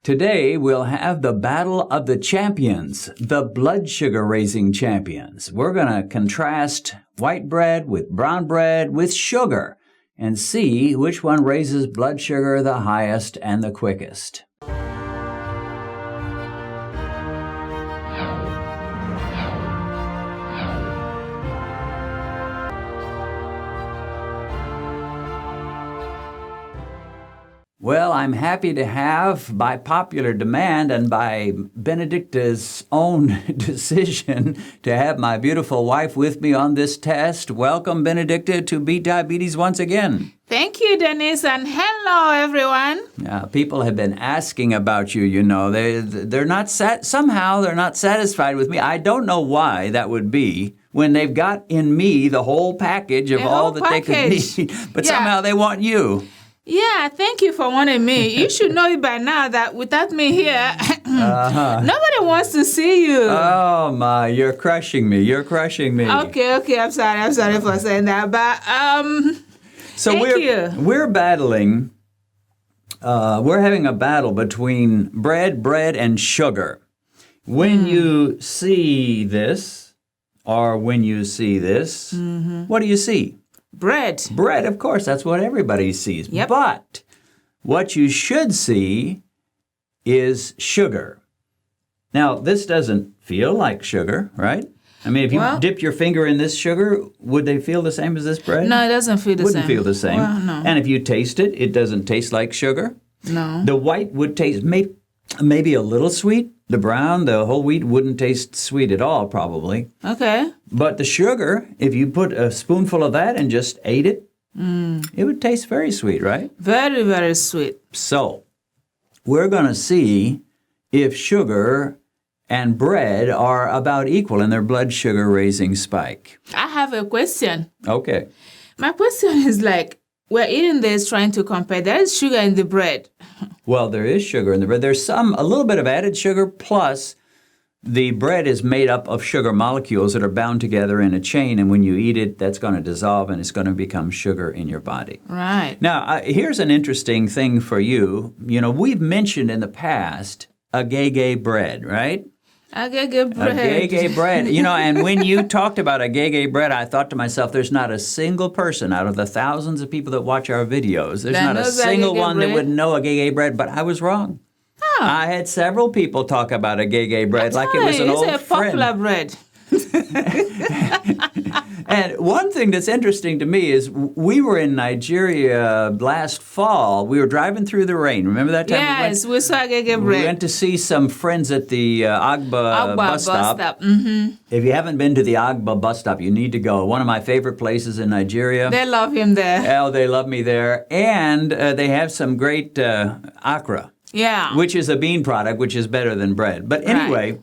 Today, we'll have the Battle of the Champions, the blood sugar raising champions. We're going to contrast white bread with brown bread with sugar and see which one raises blood sugar the highest and the quickest. Well, I'm happy to have, by popular demand and by Benedicta's own decision, to have my beautiful wife with me on this test. Welcome, Benedicta, to Beat Diabetes once again. Thank you, Dennis, and hello, everyone. People have been asking about you, They're not somehow they're not satisfied with me. I don't know why that would be when they've got in me the whole package of all that they could need, but somehow they want you. Yeah, thank you for wanting me. You should know it by now that without me here, nobody wants to see you. Oh, my, you're crushing me. Okay, I'm sorry for saying that, but so we're battling, we're having a battle between bread, and sugar. When you see this, or when you see this, what do you see? Bread. Bread, of course, that's what everybody sees. Yep. But what you should see is sugar. Now, this doesn't feel like sugar, right? I mean, if you dip your finger in this sugar, would they feel the same as this bread? No, it doesn't feel the same. Wouldn't feel the same. Well, no. And if you taste it, it doesn't taste like sugar. No. The white would taste maybe a little sweet. The brown, the whole wheat, wouldn't taste sweet at all, probably. Okay. But the sugar, if you put a spoonful of that and just ate it, it would taste very sweet, right? Very, very sweet. So, we're going to see if sugar and bread are about equal in their blood sugar raising spike. I have a question. Okay. My question is we're eating this trying to compare. There is sugar in the bread. Well, there is sugar in the bread. There's a little bit of added sugar, plus the bread is made up of sugar molecules that are bound together in a chain, and when you eat it, that's going to dissolve and it's going to become sugar in your body. Right. Now, here's an interesting thing for you. We've mentioned in the past agege bread, right? Agege bread. Agege bread. And when you talked about agege bread, I thought to myself, there's not a single person out of the thousands of people that watch our videos, there's not a single one that would know agege bread, but I was wrong. Oh. I had several people talk about agege bread like it was an old friend. It's a popular bread. And one thing that's interesting to me is we were in Nigeria last fall. We were driving through the rain. Remember that time? Yes, we saw agege bread. We went to see some friends at the Agba bus stop. Mm-hmm. If you haven't been to the Agba bus stop, you need to go. One of my favorite places in Nigeria. They love him there. Oh, they love me there. And they have some great akra. Yeah. Which is a bean product, which is better than bread. But anyway... Right.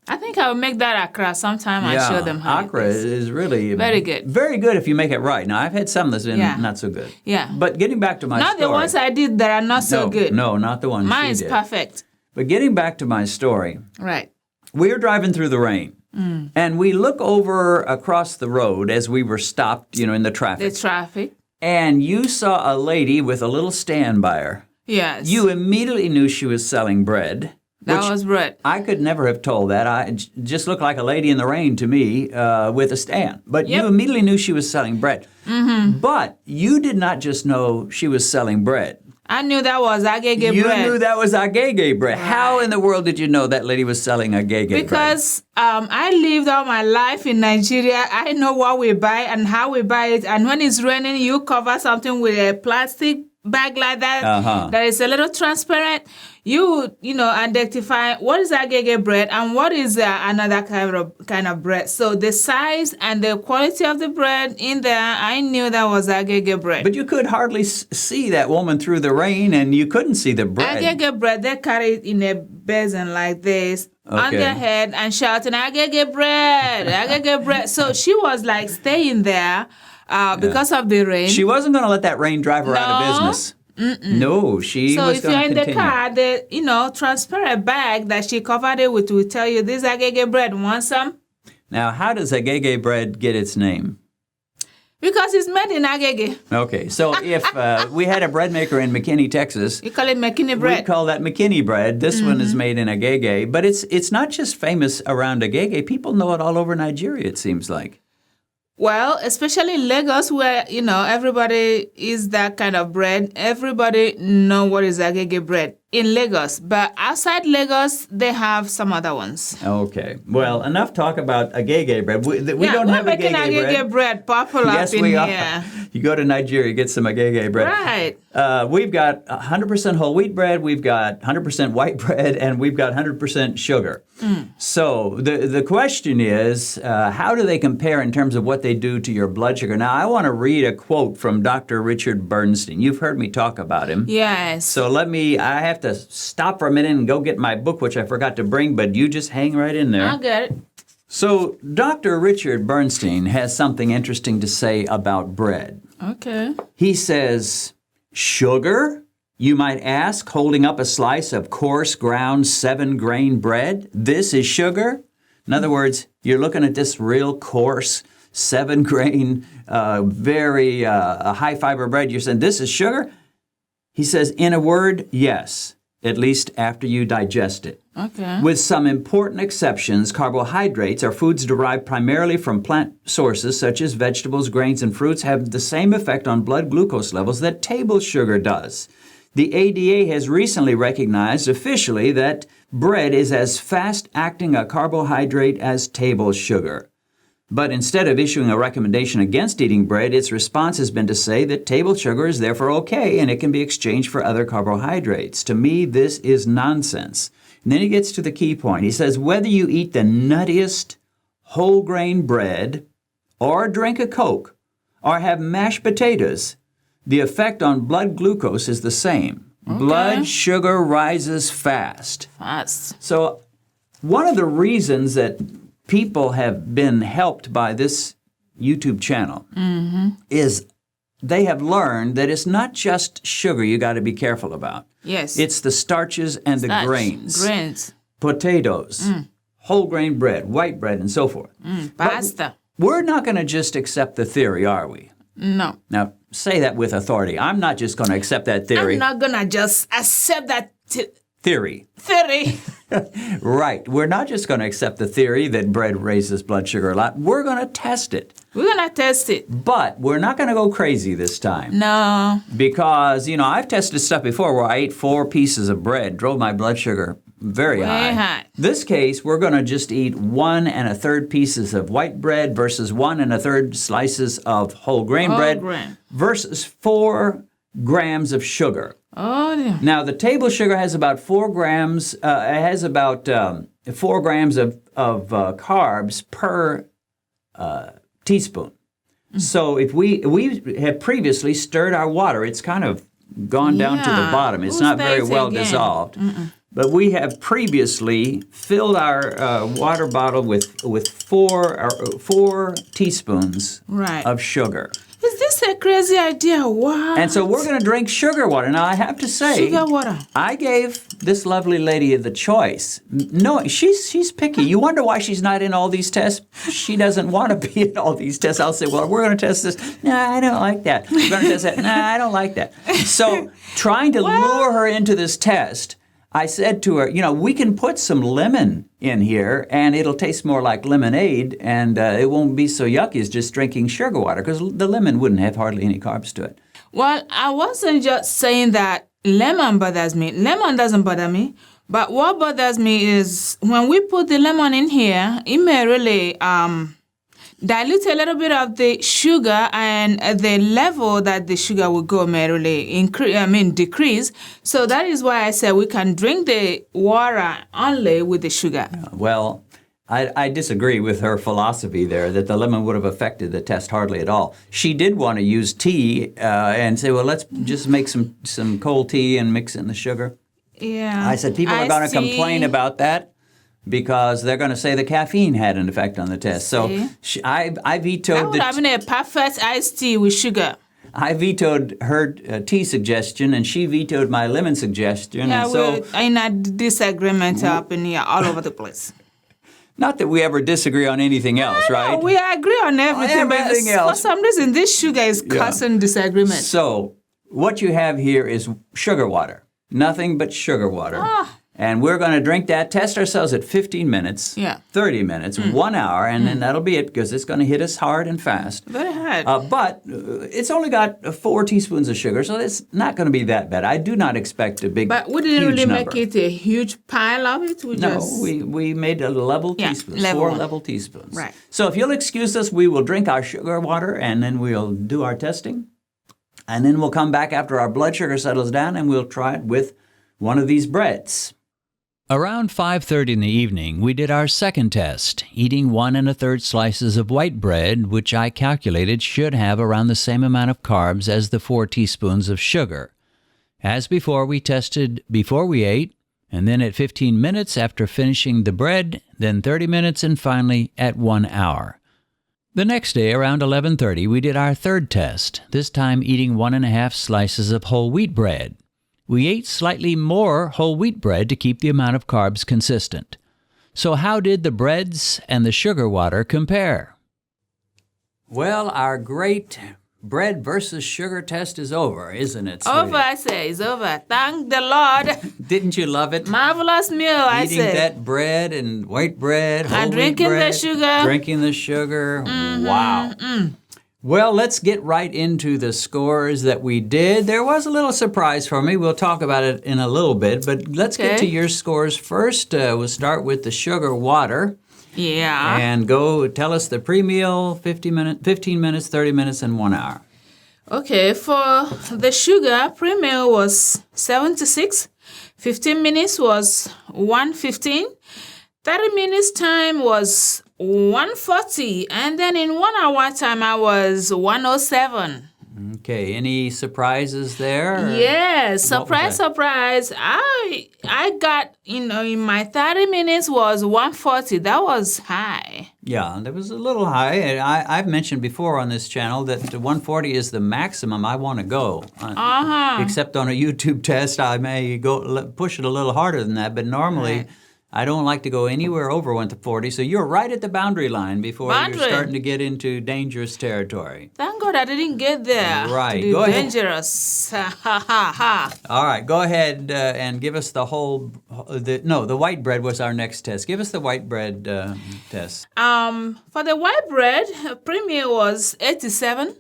I think I'll make that akra sometime and show them how akra is really very good. Very good if you make it right. Now, I've had some that's been not so good. Yeah. But getting back to my story. Not the ones I did that are not so good. No, not the ones Mine she is did. perfect. But getting back to my story. Right. We were driving through the rain. And we look over across the road as we were stopped, in the traffic. The traffic. And you saw a lady with a little stand by her. Yes. You immediately knew she was selling bread. That was bread. I could never have told that. I just looked like a lady in the rain to me with a stand. But you immediately knew she was selling bread. Mm-hmm. But you did not just know she was selling bread. I knew that was agege bread. You knew that was agege bread. Right. How in the world did you know that lady was selling agege bread? Because I lived all my life in Nigeria. I know what we buy and how we buy it. And when it's raining, you cover something with a plastic bag like that that is a little transparent. You identify what is agege bread and what is another kind of bread. So the size and the quality of the bread in there, I knew that was agege bread. But you could hardly see that woman through the rain, and you couldn't see the bread. Agege bread, they carry it in a basin like this on their head and shouting, agege bread, agege bread. So she was staying there. Because of the rain. She wasn't going to let that rain drive her out of business. Mm-mm. No, she was going to continue. So if you're in the car, the transparent bag that she covered it with will tell you, this agege bread, want some? Now, how does agege bread get its name? Because it's made in Agege. Okay, so if we had a bread maker in McKinney, Texas, You call it McKinney bread. we call that McKinney bread. This one is made in Agege, but it's not just famous around Agege. People know it all over Nigeria, it seems like. Well, especially in Lagos, where, everybody eats that kind of bread. Everybody know what is Agege bread in Lagos. But outside Lagos, they have some other ones. Okay. Well, enough talk about Agege bread. We don't have we're making Agege bread popular Yes, up in we are. here. You go to Nigeria, get some Agege bread. Right. We've got 100% whole wheat bread, we've got 100% white bread, and we've got 100% sugar. So the question is, how do they compare in terms of what they do to your blood sugar? Now, I want to read a quote from Dr. Richard Bernstein. You've heard me talk about him. Yes. So I have to stop for a minute and go get my book, which I forgot to bring, but you just hang right in there. I'll get it. So Dr. Richard Bernstein has something interesting to say about bread. Okay. He says, sugar, you might ask, holding up a slice of coarse ground 7-grain bread. This is sugar? In other words, you're looking at this real coarse 7-grain, very high-fiber bread. You're saying, this is sugar? He says, in a word, yes, at least after you digest it. Okay. With some important exceptions, carbohydrates, or foods derived primarily from plant sources such as vegetables, grains, and fruits, have the same effect on blood glucose levels that table sugar does. The ADA has recently recognized officially that bread is as fast-acting a carbohydrate as table sugar. But instead of issuing a recommendation against eating bread, its response has been to say that table sugar is therefore okay and it can be exchanged for other carbohydrates. To me, this is nonsense. And then he gets to the key point. He says, whether you eat the nuttiest whole grain bread or drink a Coke or have mashed potatoes, the effect on blood glucose is the same. Okay. Blood sugar rises fast. So one of the reasons that people have been helped by this YouTube channel is they have learned that it's not just sugar you got to be careful about. Yes. It's the starches and the grains. Grains. Potatoes, whole grain bread, white bread, and so forth. Pasta. But we're not going to just accept the theory, are we? No. Now, say that with authority. I'm not just going to accept that theory. I'm not going to just accept that theory. Right. We're not just going to accept the theory that bread raises blood sugar a lot. We're going to test it. We're going to test it. But we're not going to go crazy this time. No. Because, I've tested stuff before where I ate 4 pieces of bread, drove my blood sugar very high. This case, we're going to just eat 1 1/3 pieces of white bread versus 1 1/3 slices of whole grain bread versus 4 grams of sugar. Oh, yeah. Now, the table sugar has about 4 grams. It has about 4 grams of carbs per teaspoon. So if we have previously stirred our water, it's kind of gone down to the bottom. It's not very well dissolved. But we have previously filled our water bottle with 4 teaspoons of sugar. Is this a crazy idea? Wow. And so we're going to drink sugar water. Now, I have to say, sugar water. I gave this lovely lady the choice. No, she's picky. You wonder why she's not in all these tests? She doesn't want to be in all these tests. I'll say, well, we're going to test this. No, I don't like that. We're going to test that. No, I don't like that. So trying to lure her into this test, I said to her, we can put some lemon in here, and it'll taste more like lemonade, and it won't be so yucky as just drinking sugar water, because the lemon wouldn't have hardly any carbs to it. Well, I wasn't just saying that lemon bothers me. Lemon doesn't bother me. But what bothers me is when we put the lemon in here, it may really dilute a little bit of the sugar, and the level that the sugar will go may really decrease. So that is why I said we can drink the water only with the sugar. Well, I disagree with her philosophy there that the lemon would have affected the test hardly at all. She did want to use tea and say, well, let's just make some cold tea and mix in the sugar. Yeah. I said people are going to complain about that, because they're going to say the caffeine had an effect on the test. So I vetoed I would have been a perfect iced tea with sugar. I vetoed her tea suggestion, and she vetoed my lemon suggestion. Yeah, and so we're in a disagreement up in here all over the place. Not that we ever disagree on anything else, right? No, we agree on everything, but else. for some reason, this sugar is causing disagreement. So what you have here is sugar water. Nothing but sugar water. And we're going to drink that, test ourselves at 15 minutes, 30 minutes, 1 hour, and then that'll be it because it's going to hit us hard and fast. Very hard. But it's only got 4 teaspoons of sugar, so it's not going to be that bad. I do not expect a big, But we didn't really number. make it a huge pile of it. We made a level teaspoon, 4 level teaspoons. Right. So if you'll excuse us, we will drink our sugar water, and then we'll do our testing. And then we'll come back after our blood sugar settles down, and we'll try it with one of these breads. Around 5:30 in the evening, we did our second test, eating 1 1/3 slices of white bread, which I calculated should have around the same amount of carbs as the 4 teaspoons of sugar. As before, we tested before we ate, and then at 15 minutes after finishing the bread, then 30 minutes, and finally at 1 hour. The next day, around 11:30, we did our third test, this time eating 1 1/2 slices of whole wheat bread. We ate slightly more whole wheat bread to keep the amount of carbs consistent. So how did the breads and the sugar water compare? Well, our great bread versus sugar test is over, isn't it, sweetie? Over, I say. It's over. Thank the Lord. Didn't you love it? Marvelous meal, I say. Eating that bread and white bread, whole And wheat drinking bread, the sugar. Drinking the sugar. Wow. Well, let's get right into the scores that we did. There was a little surprise for me. We'll talk about it in a little bit, but let's get to your scores first. We'll start with the sugar water. Yeah. And go tell us the pre-meal, 15 minutes, 30 minutes, and 1 hour. Okay, for the sugar, pre-meal was 76. 15 minutes was 1:15. 30 minutes time was 1:40, and then in 1 hour time I was 1:07. Okay, any surprises there? Yes, surprise. I got, in my 30 minutes was 1:40. That was high. Yeah, that was a little high. And I've mentioned before on this channel that 140 is the maximum I want to go. Except on a YouTube test, I may push it a little harder than that, but normally I don't like to go anywhere over 140, so you're right at the boundary line before you're starting to get into dangerous territory. Thank God I didn't get there. Right. Go dangerous. Ha. All right, go ahead and give us the the white bread was our next test. Give us the white bread test. For the white bread, pre-meal was 87.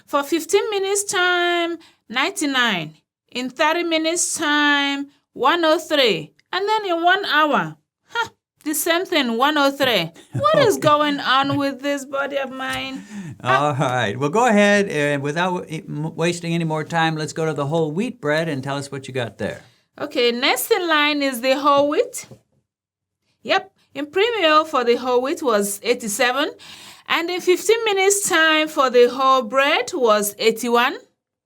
For 15 minutes time, 99. In 30 minutes time, 103. And then in 1 hour, the same thing, 103. What is going on with this body of mine? All right. Well, go ahead, and without wasting any more time, let's go to the whole wheat bread and tell us what you got there. Okay, next in line is the whole wheat. Yep, in pre-meal for the whole wheat was 87. And in 15 minutes time for the whole bread was 81.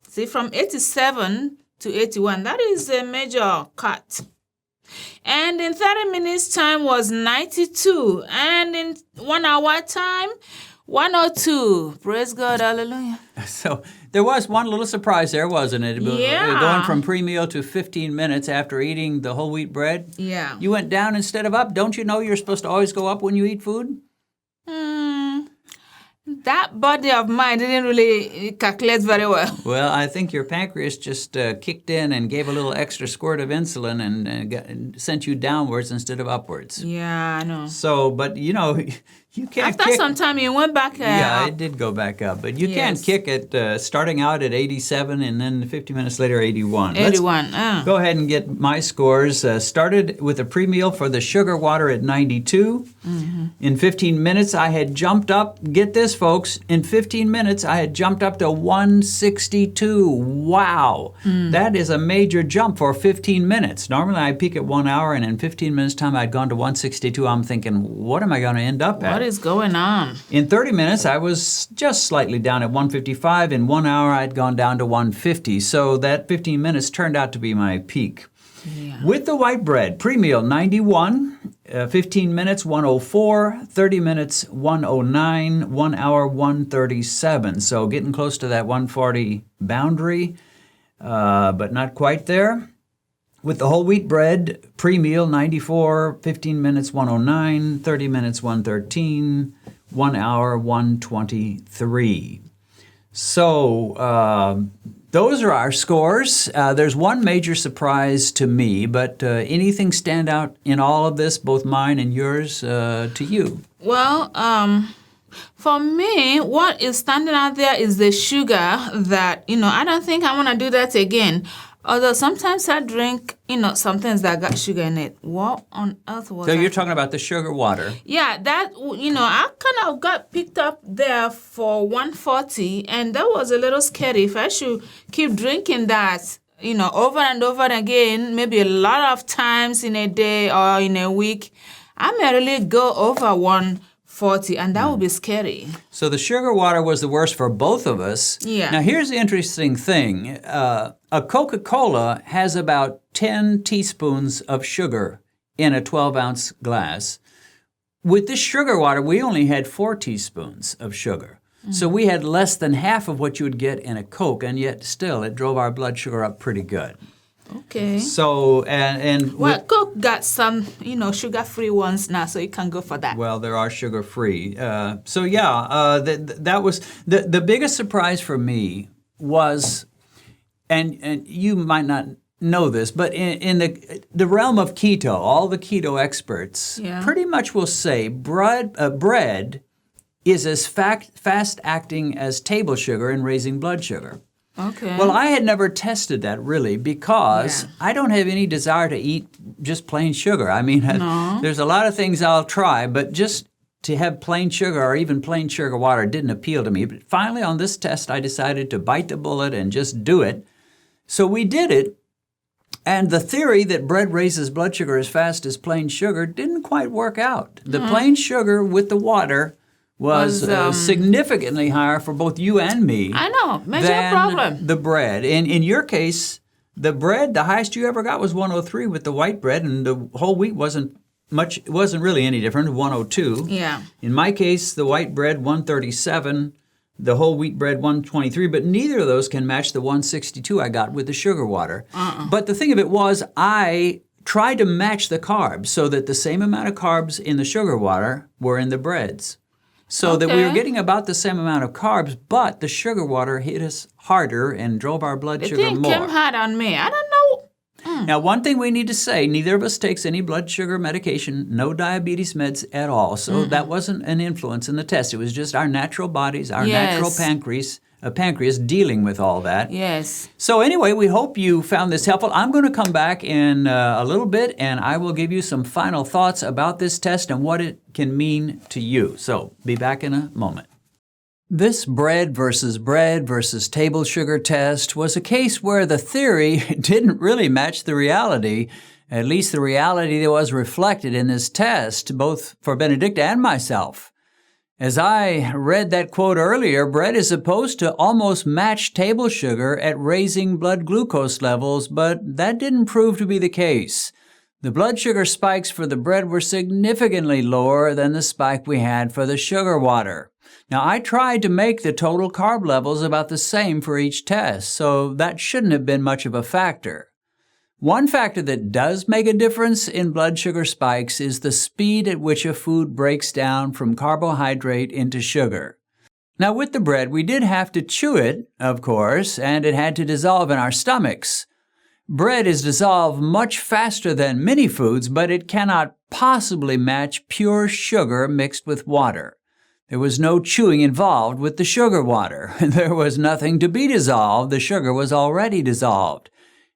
See, from 87 to 81, that is a major cut. And in 30 minutes time was 92. And in 1 hour time, 102. Praise God, hallelujah. So there was one little surprise there, wasn't it? Yeah. Going from pre-meal to 15 minutes after eating the whole wheat bread. Yeah. You went down instead of up. Don't you know you're supposed to always go up when you eat food? That body of mine didn't really calculate very well. Well, I think your pancreas just kicked in and gave a little extra squirt of insulin and sent you downwards instead of upwards. Yeah, I know. So, but you can't After some time, you went back Yeah, up. it did go back up. But you can't kick it starting out at 87 and then 50 minutes later 81. 81. Let's go ahead and get my scores. Started with a pre-meal for the sugar water at 92. Mm-hmm. In 15 minutes, I had jumped up. Get this, folks. In 15 minutes, I had jumped up to 162. Wow. That is a major jump for 15 minutes. Normally, I peak at 1 hour, and in 15 minutes' time, I'd gone to 162. I'm thinking, what am I going to end up at? What is going on? In 30 minutes, I was just slightly down at 155. In 1 hour, I'd gone down to 150. So that 15 minutes turned out to be my peak. Yeah. With the white bread, pre-meal 91, 15 minutes 104, 30 minutes 109, 1 hour 137. So getting close to that 140 boundary, but not quite there. with the whole wheat bread, pre-meal 94, 15 minutes 109, 30 minutes 113, 1 hour 123. So those are our scores. There's one major surprise to me, but anything stand out in all of this, both mine and yours, to you? Well, for me, what is standing out there is the sugar that, I don't think I want to do that again. Although sometimes I drink, some things that got sugar in it. What on earth was that? So you're talking about the sugar water. Yeah, that, I kind of got picked up there for 140, and that was a little scary. If I should keep drinking that, over and over again, maybe a lot of times in a day or in a week, I may really go over 140, and that would be scary. So the sugar water was the worst for both of us. Yeah. Now here's the interesting thing. A Coca-Cola has about 10 teaspoons of sugar in a 12-ounce glass. With this sugar water, we only had 4 teaspoons of sugar. Mm-hmm. So we had less than half of what you would get in a Coke, and yet still it drove our blood sugar up pretty good. Okay. So, Coke got some, sugar-free ones now, so you can go for that. Well, there are sugar-free. That was the biggest surprise for me was, and you might not know this, but in the realm of keto, all the keto experts pretty much will say bread is as fast-acting as table sugar in raising blood sugar. Okay. Well, I had never tested that really because I don't have any desire to eat just plain sugar. I mean, there's a lot of things I'll try, but just to have plain sugar or even plain sugar water didn't appeal to me. But finally on this test, I decided to bite the bullet and just do it. So we did it. And the theory that bread raises blood sugar as fast as plain sugar didn't quite work out. The plain sugar with the water was significantly higher for both you and me. I know, major problem. The bread. In your case, the bread, the highest you ever got was 103 with the white bread, and the whole wheat wasn't really any different, 102. Yeah. In my case, the white bread 137, the whole wheat bread 123, but neither of those can match the 162 I got with the sugar water. But the thing of it was, I tried to match the carbs so that the same amount of carbs in the sugar water were in the breads. So that we were getting about the same amount of carbs, but the sugar water hit us harder and drove our blood sugar more. It came hard on me. I don't know. Now, one thing we need to say, neither of us takes any blood sugar medication, no diabetes meds at all. So that wasn't an influence in the test. It was just our natural bodies, our natural pancreas dealing with all that. Yes. So anyway, we hope you found this helpful. I'm going to come back in a little bit, and I will give you some final thoughts about this test and what it can mean to you. So be back in a moment. This bread versus table sugar test was a case where the theory didn't really match the reality, at least the reality that was reflected in this test, both for Benedicta and myself. As I read that quote earlier, bread is supposed to almost match table sugar at raising blood glucose levels, but that didn't prove to be the case. The blood sugar spikes for the bread were significantly lower than the spike we had for the sugar water. Now, I tried to make the total carb levels about the same for each test, so that shouldn't have been much of a factor. One factor that does make a difference in blood sugar spikes is the speed at which a food breaks down from carbohydrate into sugar. Now, with the bread, we did have to chew it, of course, and it had to dissolve in our stomachs. Bread is dissolved much faster than many foods, but it cannot possibly match pure sugar mixed with water. There was no chewing involved with the sugar water. There was nothing to be dissolved. The sugar was already dissolved.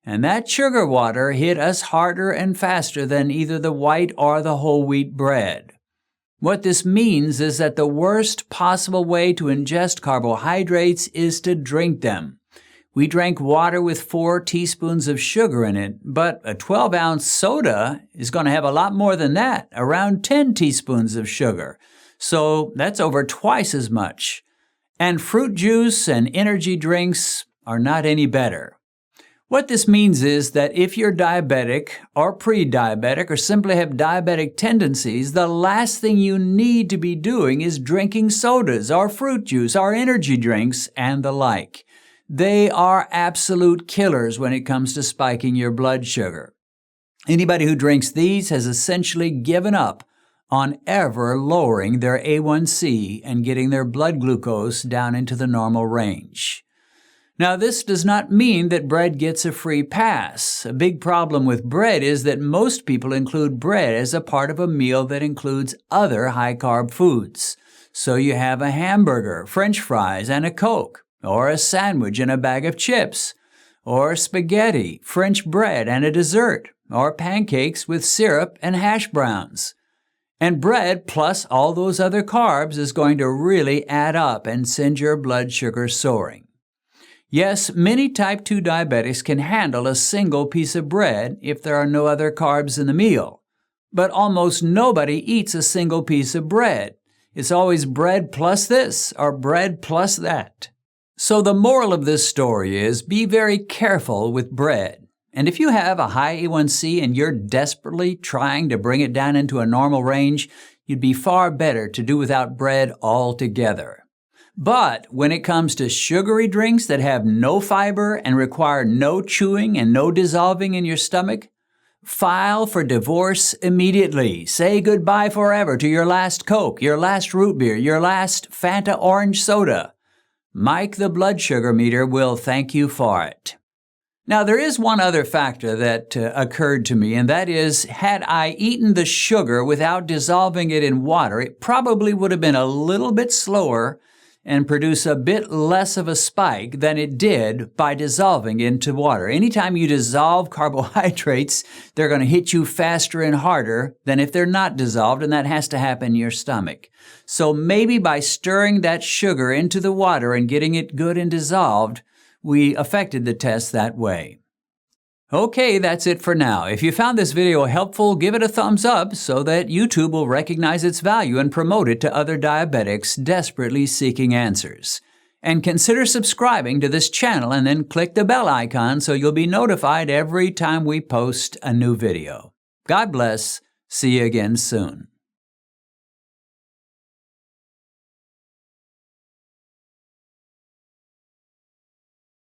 And that sugar water hit us harder and faster than either the white or the whole wheat bread. What this means is that the worst possible way to ingest carbohydrates is to drink them. We drank water with 4 teaspoons of sugar in it, but a 12-ounce soda is going to have a lot more than that, around 10 teaspoons of sugar. So that's over twice as much. And fruit juice and energy drinks are not any better. What this means is that if you're diabetic or pre-diabetic or simply have diabetic tendencies, the last thing you need to be doing is drinking sodas or fruit juice or energy drinks and the like. They are absolute killers when it comes to spiking your blood sugar. Anybody who drinks these has essentially given up on ever lowering their A1C and getting their blood glucose down into the normal range. Now, this does not mean that bread gets a free pass. A big problem with bread is that most people include bread as a part of a meal that includes other high-carb foods. So you have a hamburger, French fries, and a Coke, or a sandwich and a bag of chips, or spaghetti, French bread, and a dessert, or pancakes with syrup and hash browns. And bread plus all those other carbs is going to really add up and send your blood sugar soaring. Yes, many type 2 diabetics can handle a single piece of bread if there are no other carbs in the meal. But almost nobody eats a single piece of bread. It's always bread plus this or bread plus that. So the moral of this story is be very careful with bread. And if you have a high A1C and you're desperately trying to bring it down into a normal range, you'd be far better to do without bread altogether. But when it comes to sugary drinks that have no fiber and require no chewing and no dissolving in your stomach, file for divorce immediately. Say goodbye forever to your last Coke, your last root beer, your last Fanta orange soda. Mike the blood sugar meter will thank you for it. Now, there is one other factor that occurred to me, and that is, had I eaten the sugar without dissolving it in water, it probably would have been a little bit slower and produce a bit less of a spike than it did by dissolving into water. Anytime you dissolve carbohydrates, they're going to hit you faster and harder than if they're not dissolved, and that has to happen in your stomach. So maybe by stirring that sugar into the water and getting it good and dissolved, we affected the test that way. Okay, that's it for now. If you found this video helpful, give it a thumbs up so that YouTube will recognize its value and promote it to other diabetics desperately seeking answers. And consider subscribing to this channel and then click the bell icon so you'll be notified every time we post a new video. God bless. See you again soon.